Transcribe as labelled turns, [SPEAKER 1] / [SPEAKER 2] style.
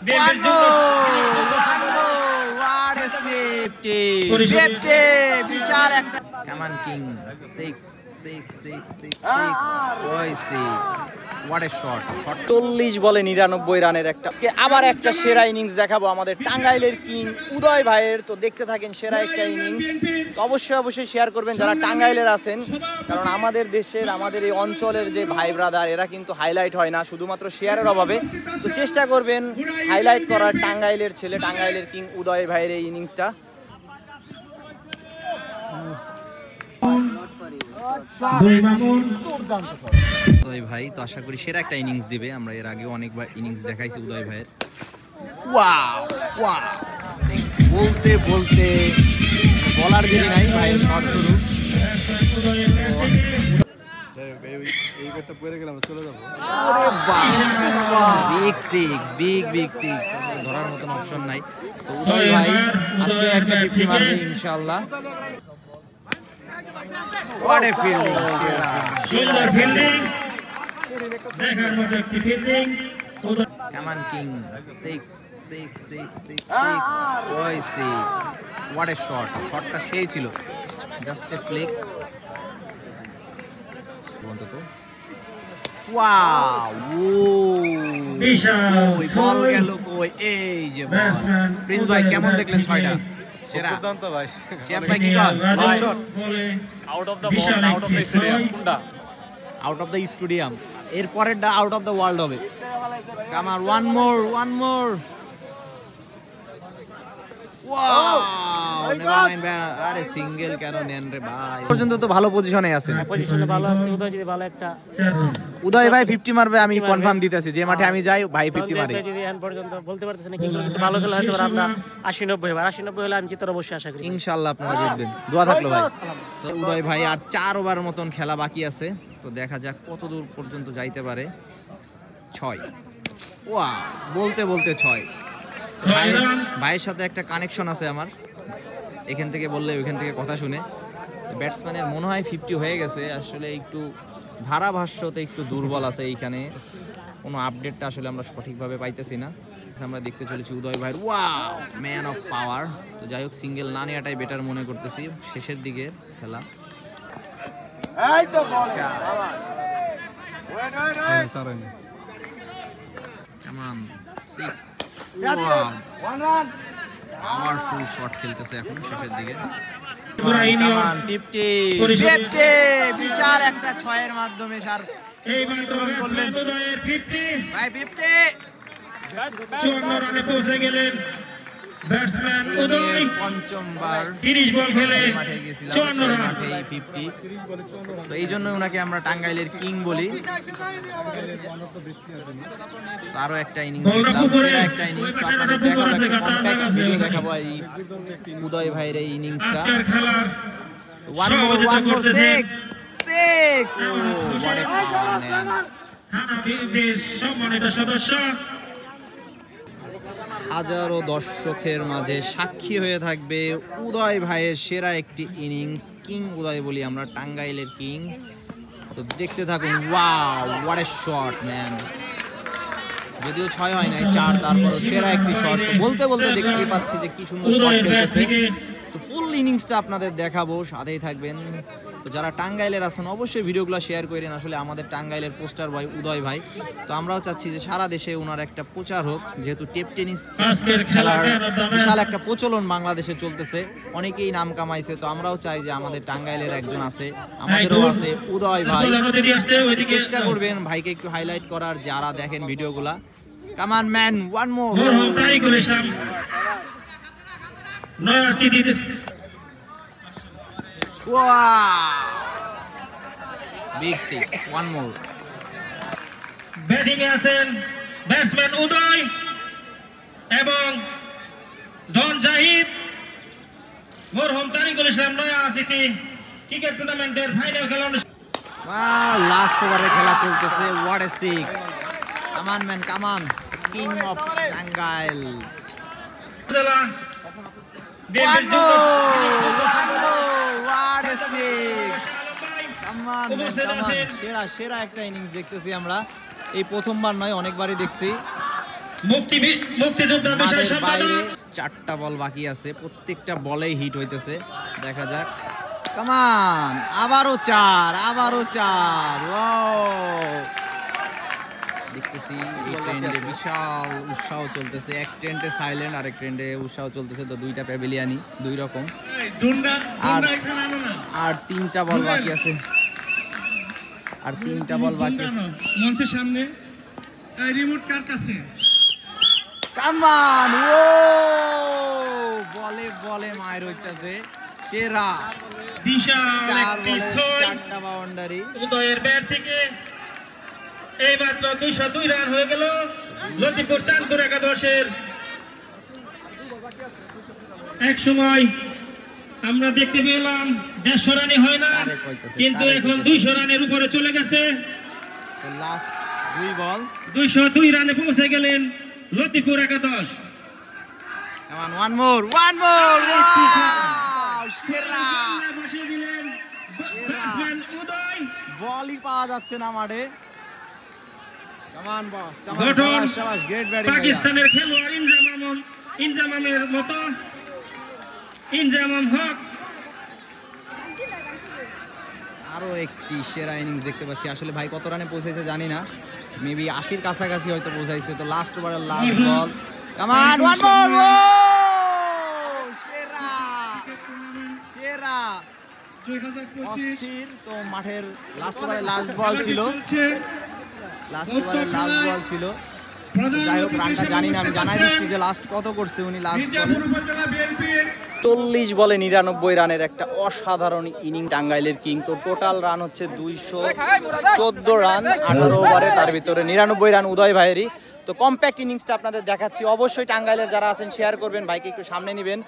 [SPEAKER 1] One more. What a safety. Vishal একটা Come on King. 6 boy 6 what a shot 40 বলে 99 রানের একটা আজকে আবার একটা সেরা ইনিংস দেখাবো আমাদের টাঙ্গাইলের কিং উদয় ভাইয়ের। তো দেখতে থাকেন সেরা একটা ইনিংস। তো অবশ্যই শেয়ার করবেন যারা টাঙ্গাইলের আছেন, কারণ আমাদের দেশের আমাদের এই অঞ্চলের যে ভাই ব্রাদার এরা কিন্তু হাইলাইট হয় না শুধুমাত্র শেয়ারের অভাবে। তো চেষ্টা করবেন হাইলাইট করার টাঙ্গাইলের ছেলে টাঙ্গাইলের কিং উদয় ভাইয়ের এই ইনিংসটা। উদয় ভাই তো আশা করি সেরা একটা ইনিংস দিবে। আমরা এর আগেও অনেকবার ইনিংস দেখাইছি উদয় ভাইয়ের। বলতে বলতে বলার দেরি নাই ভাইয়ের শট শুরু। বিগ সিক্স ধরার মতন অপশন নাই। তো উদয় ভাই আজকে একটা 50 মারবে ইনশাআল্লাহ। What a fielding! সুন্দর ফিল্ডিং, দেখার মতো একটি fielding. Come on King, 6 boy 6 what a shot! শটটা সেই ছিল, জাস্ট এ ফ্লিক। অন্তত ওয়াও বিশাল বল গেল কই। এই যে প্রিন্স ভাই কেমন দেখলেন ছয়টা? দুর্দান্ত ভাই। শেফ ভাই কি call? Out of the ball, out of the stadium. কোনটা? Out of the stadium. এর পরেরটা আউট অফ দ্য ওয়ার্ল্ড হবে। Come on one more. Wow never mind. আরে সিঙ্গেল কেন নেন রে ভাই? পর্যন্ত তো ভালো পজিশনে আছেন।
[SPEAKER 2] পজিশনে ভালো আছে। উদয় যদি ভালো একটা
[SPEAKER 1] উদয় ভাই 50 মারবে আমি কনফার্ম দিতেছি। যে মাঠে আমি যাই ভাই 50 মারে।
[SPEAKER 2] যদি এখন পর্যন্ত বলতে পারতেছেন না কিন্তু ভালো খেলা হয়তো আমরা 80-90 হবে। 80-90 হলে আমি জিতার অবশ্যই আশা করি।
[SPEAKER 1] ইনশাআল্লাহ আপনারা জিতবেন, দোয়া থাকলো ভাই। তো উদয় ভাই আর 4 ওভার মতন খেলা বাকি আছে। তো দেখা যাক কত দূর পর্যন্ত যাইতে পারে। 6 ওয়াও বলতে 6 ভাইয়ের সাথে একটা কানেকশন আছে আমার, এখান থেকে বললে ওইখান থেকে কথা শুনে। ব্যাটসম্যানের মনে হয় 50 হয়ে গেছে। আসলে একটু ধারাভাষ্যতে একটু দুর্বল আছে এইখানে, কোনো আপডেটটা আসলে আমরা সঠিকভাবে পাইতেছি না। আমরা দেখতে চলেছি উদয় ভাইয়ের ওয়াও ম্যান অফ পাওয়ার। তো যাই হোক সিঙ্গেল না নেওয়াটাই বেটার মনে করতেছি শেষের দিকে খেলা। কেমন 6 পাওয়ারফুল শট খেলতেছে এখন শেষের দিকে। বিশাল একটা 6 এর মাধ্যমে ভাই
[SPEAKER 3] 54 রানে পৌঁছে গেলেন ব্যাটসম্যান উদয়।
[SPEAKER 1] পঞ্চমবার
[SPEAKER 3] 30 বল খেলে
[SPEAKER 1] মাঠে গেছিলাম, 54 মাঠে 50। তো এই জন্য ওনাকে আমরা টাঙ্গাইলের কিং বলি। আরো একটা ইনিংস একটা ইনিংস আপনাদের দেখাবো, ভিডিও দেখাবো এই উদয় ভাইয়ের এই ইনিংসটা। One more 6 what a power man!
[SPEAKER 3] সম্মানিত সদস্য
[SPEAKER 1] হাজারো দর্শকের মাঝে সাক্ষী হয়ে থাকবে উদয় ভাইয়ের সেরা একটি ইনিংস। কিং উদয় বলি আমরা, টাঙ্গাইলের কিং। তো দেখতে থাকুন। Wow what a shot man. যদিও 6 হয় নাই 4, তারপরও সেরা একটি শট। বলতে দেখতে পাচ্ছি যে কি সুন্দর শট খেলতেছে। তো ফুল ইনিংসটা আপনাদের দেখাবো, সাথেই থাকবেন। তো যারা টাঙ্গাইলের আছেন অবশ্যই ভিডিওগুলো শেয়ার করেন। আসলে আমাদের টাঙ্গাইলের পোস্টার বয় উদয় ভাই। তো আমরাও চাচ্ছি যে সারা দেশে ওনার একটা প্রচার হোক, যেহেতু টেপ টেনিস খেলার বিশাল একটা প্রচলন বাংলাদেশে চলতেছে, অনেকেই নাম কামাইছে। তো আমরাও চাই যে আমাদের টাঙ্গাইলের একজন আছে, আমাদেরও আছে উদয় ভাই। চেষ্টা করবেন ভাইকে একটু হাইলাইট করার যারা দেখেন ভিডিওগুলা। Come on man, one more. Big 6, one more.
[SPEAKER 3] Batting এ আছেন ব্যাটসম্যান উদয় এবং ডন জাহিদ। মরহুম তারিকুল ইসলাম নয়া সিটি ক্রিকেট টুর্নামেন্টের ফাইনাল খেলা
[SPEAKER 1] লাস্ট ওভারে খেলা চলতেছে। What a 6! Come on man, come on, king of Tangail. সেরা একটা ইনিংস দেখতেছি আমরা, এই প্রথমবার নয় অনেকবারই দেখছি।
[SPEAKER 3] মুক্তিযোদ্ধা বিষয়
[SPEAKER 1] মাঠের বাইরে
[SPEAKER 3] সম্পাদক
[SPEAKER 1] 4টা বল বাকি আছে, প্রত্যেকটা বলেই হিট হইতেছে, দেখা যাক। কামান, আবারও 4, ওয়াও! দেখতেছি এই ট্রেন্ডে বিশাল উৎসাহ চলতেছে, এক ট্রেন্ডে সাইলেন্ট, আরেক ট্রেন্ডে উৎসাহ চলতেছে, তো দুইটা প্যাভিলিয়ানই দুই রকম। আর 3টা বল বাকি আছে,
[SPEAKER 3] মঞ্চের সামনে রিমোট কার কাছে?
[SPEAKER 1] কামান, ও বলে মায়ের হইতাছে, সেরা
[SPEAKER 3] বিশাল
[SPEAKER 1] 4
[SPEAKER 3] একটি
[SPEAKER 1] বলে
[SPEAKER 3] ছয়
[SPEAKER 1] 4টা বাউন্ডারি।
[SPEAKER 3] উদয়ের ব্যাট থেকে এই মাত্র 202 রান হয়ে গেল লতিপুর চাঁদপুর একাদশের। এক সময় আমরা দেখতে পেলাম 150 রানে হয় না, কিন্তু এখন 200 রানের উপরে চলে গেছে।
[SPEAKER 1] লাস্ট 2 বল,
[SPEAKER 3] 202 রানে পৌঁছে গেলেন লতিপুর একাদশ।
[SPEAKER 1] কামান, ওয়ান মোর, সেরা
[SPEAKER 3] বসিয়ে দিলেন ব্যাটসম্যান উদয়।
[SPEAKER 1] বলই পাওয়া যাচ্ছে না মাঠে। কামান বস,
[SPEAKER 3] গঠন
[SPEAKER 1] শাবাশ, গ্রেট ব্যাটিং।
[SPEAKER 3] পাকিস্তানের খেলোয়াড় ইনজামামের মতো ইনজামাম হক।
[SPEAKER 1] আরো একটি সেরা ইনিংস দেখতে পাচ্ছি। আসলে ভাই কত রানে পৌঁছেছে জানি না, মেবি 80-র কাছাকাছি হয়তো পৌঁছাইছে। তো লাস্ট ওভারের লাস্ট বল, কামান, ওয়ান মোর, সেরা অস্থির। তো মাঠের লাস্ট ওভারের লাস্ট বল ছিল, যাই হোক রানটা জানি না, আমি জানাই দিচ্ছি যে লাস্ট কত করছে উনি। লাস্ট 40 বলে 99 রানের একটা অসাধারণ ইনিং টাঙ্গাইলের কিং। তো টোটাল রান হচ্ছে 214 রান 18 ওভারে, তার ভিতরে 99 রান উদয় ভাইয়েরই। তো কম্প্যাক্ট ইনিংসটা আপনাদের দেখাচ্ছি। অবশ্যই টাঙ্গাইলের যারা আছেন শেয়ার করবেন, ভাইকে একটু সামনে নেবেন।